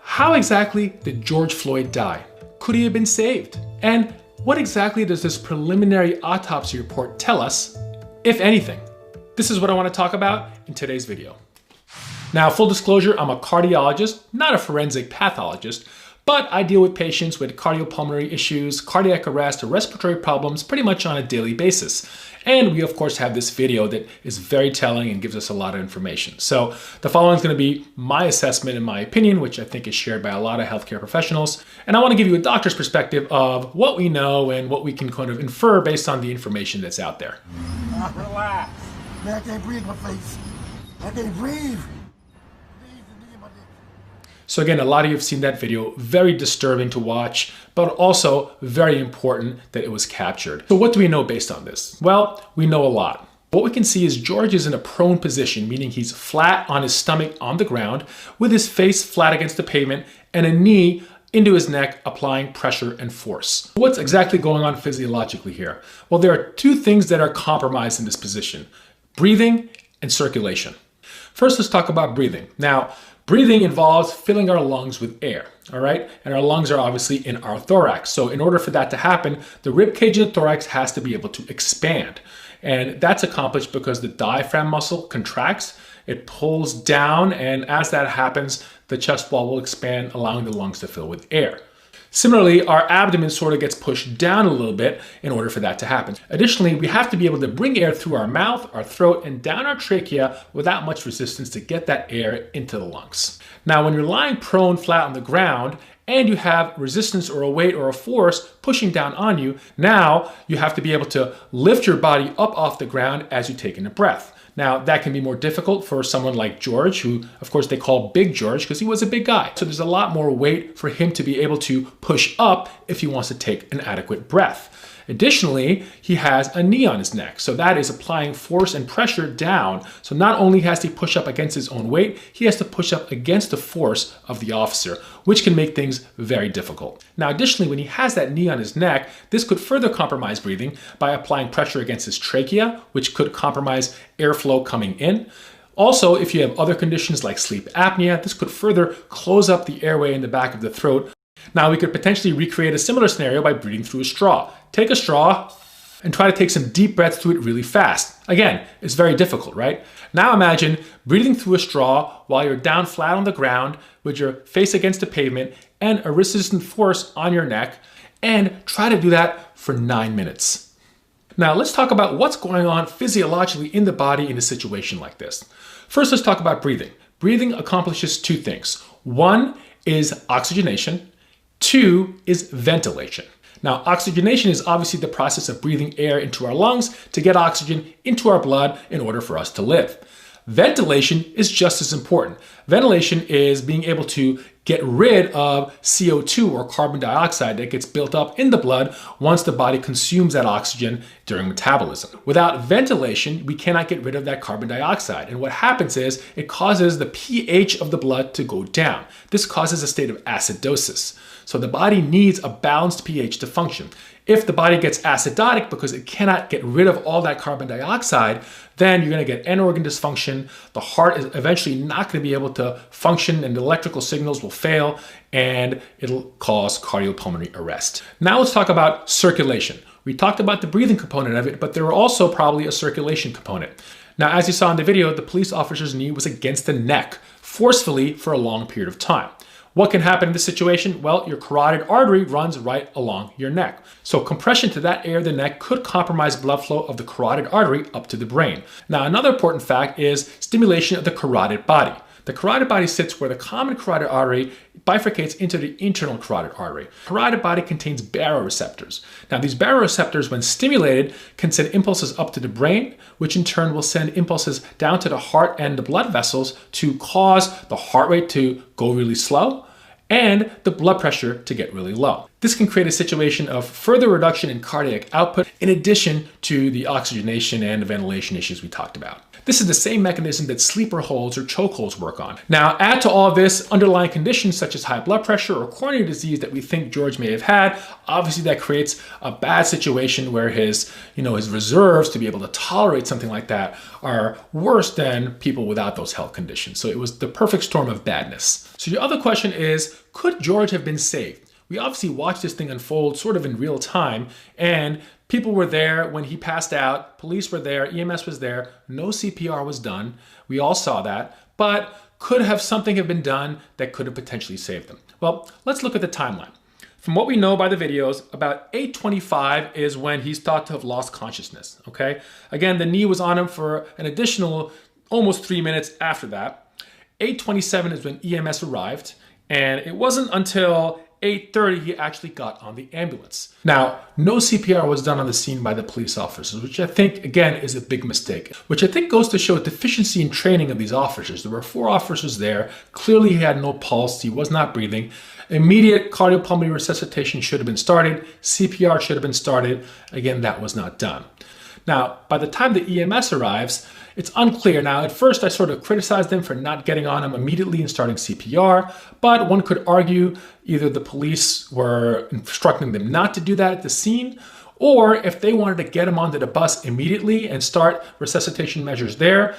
How exactly did George Floyd die? Could he have been saved? And what exactly does this preliminary autopsy report tell us, if anything? This is what I want to talk about in today's video. Now, full disclosure, I'm a cardiologist, not a forensic pathologist, but I deal with patients with cardiopulmonary issues, cardiac arrest, or respiratory problems pretty much on a daily basis. And we, of course, have this video that is very telling and gives us a lot of information. So the following is going to be my assessment and my opinion, which I think is shared by a lot of healthcare professionals. And I want to give you a doctor's perspective of what we know and what we can kind of infer based on the information that's out there. Relax. Man, I can't breathe my face. I can't breathe. So again, a lot of you have seen that video, very disturbing to watch, but also very important that it was captured. So what do we know based on this? Well, we know a lot. What we can see is George is in a prone position, meaning he's flat on his stomach on the ground, with his face flat against the pavement and a knee into his neck, applying pressure and force. What's exactly going on physiologically here? Well, there are two things that are compromised in this position: breathing and circulation. First, let's talk about breathing. Now, breathing involves filling our lungs with air, all right? And our lungs are obviously in our thorax. So in order for that to happen, the rib cage in the thorax has to be able to expand. And that's accomplished because the diaphragm muscle contracts, it pulls down, and as that happens, the chest wall will expand, allowing the lungs to fill with air. Similarly, our abdomen sort of gets pushed down a little bit in order for that to happen. Additionally, we have to be able to bring air through our mouth, our throat, and down our trachea without much resistance to get that air into the lungs. Now, when you're lying prone flat on the ground and you have resistance or a weight or a force pushing down on you, now you have to be able to lift your body up off the ground as you take in a breath. Now, that can be more difficult for someone like George, who, of course, they call Big George because he was a big guy. So there's a lot more weight for him to be able to push up if he wants to take an adequate breath. Additionally, he has a knee on his neck. So that is applying force and pressure down. So not only has to push up against his own weight, he has to push up against the force of the officer, which can make things very difficult. Now, additionally, when he has that knee on his neck, this could further compromise breathing by applying pressure against his trachea, which could compromise airflow coming in. Also, if you have other conditions like sleep apnea, this could further close up the airway in the back of the throat. Now, we could potentially recreate a similar scenario by breathing through a straw. Take a straw and try to take some deep breaths through it really fast. Again, it's very difficult, right? Now imagine breathing through a straw while you're down flat on the ground with your face against the pavement and a resistant force on your neck, and try to do that for 9 minutes. Now, let's talk about what's going on physiologically in the body in a situation like this. First, let's talk about breathing. Breathing accomplishes two things. One is oxygenation. Two is ventilation. Now, oxygenation is obviously the process of breathing air into our lungs to get oxygen into our blood in order for us to live. Ventilation is just as important. Ventilation is being able to get rid of CO2 or carbon dioxide that gets built up in the blood once the body consumes that oxygen during metabolism. Without ventilation, we cannot get rid of that carbon dioxide. And what happens is it causes the pH of the blood to go down. This causes a state of acidosis. So the body needs a balanced pH to function. If the body gets acidotic because it cannot get rid of all that carbon dioxide, then you're going to get end organ dysfunction. The heart is eventually not going to be able to function, and the electrical signals will fail, and it'll cause cardiopulmonary arrest. Now let's talk about circulation. We talked about the breathing component of it, but there are also probably a circulation component. Now, as you saw in the video, the police officer's knee was against the neck, forcefully for a long period of time. What can happen in this situation? Well, your carotid artery runs right along your neck. So compression to that area of the neck could compromise blood flow of the carotid artery up to the brain. Now, another important fact is stimulation of the carotid body. The carotid body sits where the common carotid artery bifurcates into the internal carotid artery. The carotid body contains baroreceptors. Now, these baroreceptors, when stimulated, can send impulses up to the brain, which in turn will send impulses down to the heart and the blood vessels to cause the heart rate to go really slow and the blood pressure to get really low. This can create a situation of further reduction in cardiac output in addition to the oxygenation and the ventilation issues we talked about. This is the same mechanism that sleeper holds or chokeholds work on. Now, add to all of this underlying conditions such as high blood pressure or coronary disease that we think George may have had. Obviously, that creates a bad situation where his reserves to be able to tolerate something like that are worse than people without those health conditions. So it was the perfect storm of badness. So your other question is, could George have been saved? We obviously watched this thing unfold sort of in real time, and people were there when he passed out, police were there, EMS was there, no CPR was done. We all saw that, but could have something have been done that could have potentially saved them? Well, let's look at the timeline. From what we know by the videos, about 8:25 is when he's thought to have lost consciousness, okay? Again, the knee was on him for an additional almost 3 minutes after that. 8:27 is when EMS arrived, and it wasn't until 8:30 he actually got on the ambulance. Now, no CPR was done on the scene by the police officers, which I think, again, is a big mistake, which I think goes to show a deficiency in training of these officers. There were 4 officers there. Clearly, he had no pulse. He was not breathing. Immediate cardiopulmonary resuscitation should have been started. CPR should have been started. Again, that was not done. Now, by the time the EMS arrives, it's unclear. Now, at first, I sort of criticized them for not getting on him immediately and starting CPR, but one could argue either the police were instructing them not to do that at the scene, or if they wanted to get him onto the bus immediately and start resuscitation measures there,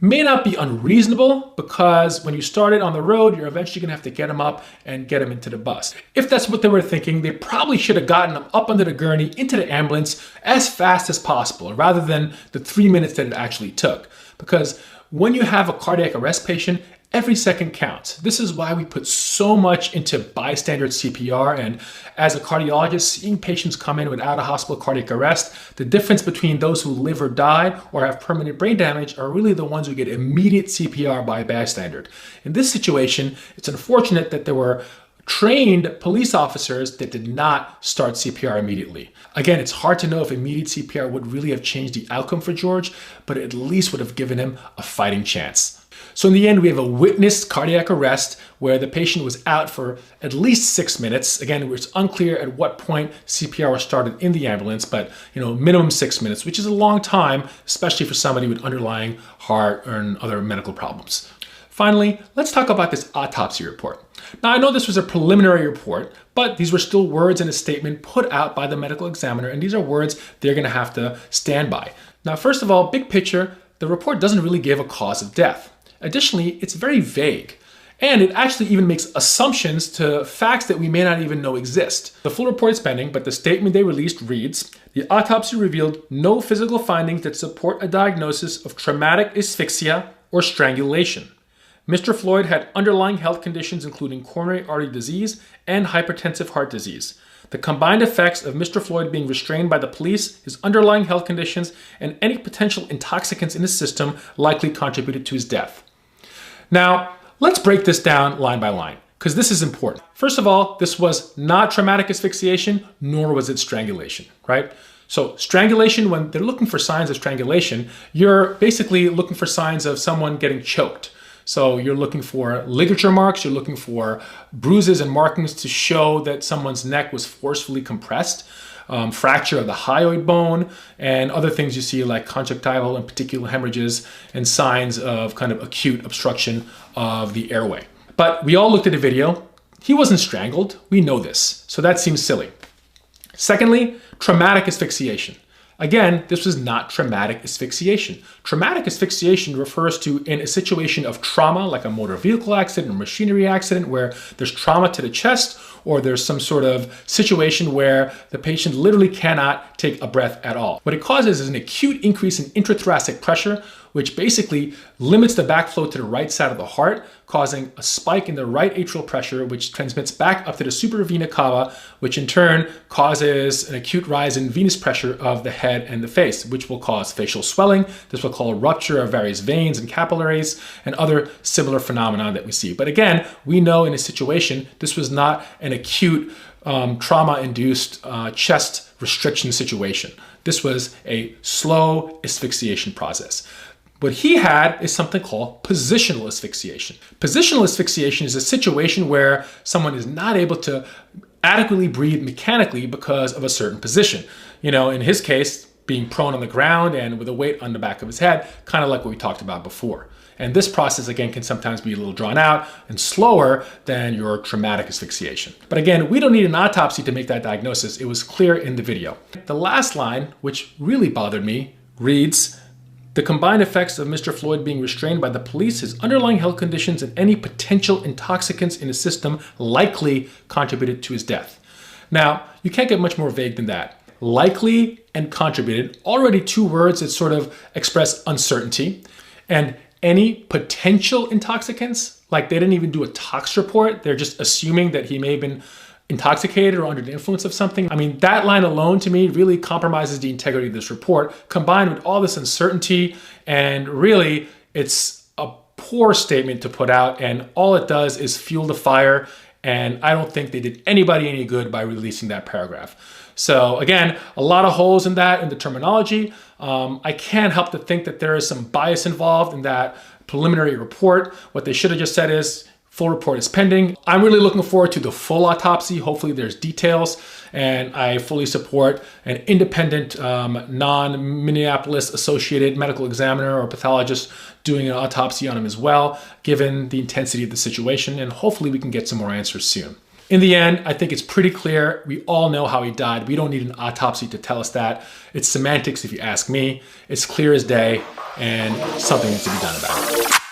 may not be unreasonable, because when you start it on the road, you're eventually going to have to get him up and get him into the bus. If that's what they were thinking, they probably should have gotten him up under the gurney into the ambulance as fast as possible, rather than the 3 minutes that it actually took. Because when you have a cardiac arrest patient, every second counts. This is why we put so much into bystander CPR, and as a cardiologist, seeing patients come in without a hospital cardiac arrest, the difference between those who live or die or have permanent brain damage are really the ones who get immediate CPR by a bystander. In this situation, it's unfortunate that there were trained police officers that did not start CPR immediately. Again, it's hard to know if immediate CPR would really have changed the outcome for George, but it at least would have given him a fighting chance. So in the end, we have a witnessed cardiac arrest where the patient was out for at least 6 minutes. Again, it's unclear at what point CPR was started in the ambulance, but minimum 6 minutes, which is a long time, especially for somebody with underlying heart or other medical problems. Finally, let's talk about this autopsy report. Now, I know this was a preliminary report, but these were still words in a statement put out by the medical examiner, and these are words they're going to have to stand by. Now, first of all, big picture, the report doesn't really give a cause of death. Additionally, it's very vague, and it actually even makes assumptions to facts that we may not even know exist. The full report is pending, but the statement they released reads, "The autopsy revealed no physical findings that support a diagnosis of traumatic asphyxia or strangulation. Mr. Floyd had underlying health conditions including coronary artery disease and hypertensive heart disease. The combined effects of Mr. Floyd being restrained by the police, his underlying health conditions, and any potential intoxicants in his system likely contributed to his death." Now, let's break this down line by line, because this is important. First of all, this was not traumatic asphyxiation, nor was it strangulation, right? So strangulation, when they're looking for signs of strangulation, you're basically looking for signs of someone getting choked. So you're looking for ligature marks, you're looking for bruises and markings to show that someone's neck was forcefully compressed, fracture of the hyoid bone, and other things you see like conjunctival and particular hemorrhages and signs of kind of acute obstruction of the airway. But we all looked at the video. He wasn't strangled. We know this. So that seems silly. Secondly, traumatic asphyxiation. Again, this was not traumatic asphyxiation. Traumatic asphyxiation refers to in a situation of trauma, like a motor vehicle accident or machinery accident, where there's trauma to the chest, or there's some sort of situation where the patient literally cannot take a breath at all. What it causes is an acute increase in intrathoracic pressure, which basically limits the backflow to the right side of the heart, causing a spike in the right atrial pressure, which transmits back up to the supravena cava, which in turn causes an acute rise in venous pressure of the head and the face, which will cause facial swelling. This will cause rupture of various veins and capillaries and other similar phenomena that we see. But again, we know in a situation, this was not an acute trauma-induced chest restriction situation. This was a slow asphyxiation process. What he had is something called positional asphyxiation. Positional asphyxiation is a situation where someone is not able to adequately breathe mechanically because of a certain position. In his case, being prone on the ground and with a weight on the back of his head, kind of like what we talked about before. And this process, again, can sometimes be a little drawn out and slower than your traumatic asphyxiation. But again, we don't need an autopsy to make that diagnosis. It was clear in the video. The last line, which really bothered me, reads, "The combined effects of Mr. Floyd being restrained by the police, his underlying health conditions, and any potential intoxicants in his system likely contributed to his death." Now, you can't get much more vague than that. Likely and contributed, already two words that sort of express uncertainty. And any potential intoxicants, like they didn't even do a tox report. They're just assuming that he may have been intoxicated or under the influence of something. I mean, that line alone to me really compromises the integrity of this report, combined with all this uncertainty. And really, it's a poor statement to put out. And all it does is fuel the fire. And I don't think they did anybody any good by releasing that paragraph. So again, a lot of holes in that, in the terminology. I can't help to think that there is some bias involved in that preliminary report. What they should have just said is, full report is pending. I'm really looking forward to the full autopsy. Hopefully there's details, and I fully support an independent, non-Minneapolis associated medical examiner or pathologist doing an autopsy on him as well, given the intensity of the situation, and hopefully we can get some more answers soon. In the end, I think it's pretty clear. We all know how he died. We don't need an autopsy to tell us that. It's semantics if you ask me. It's clear as day, and something needs to be done about it.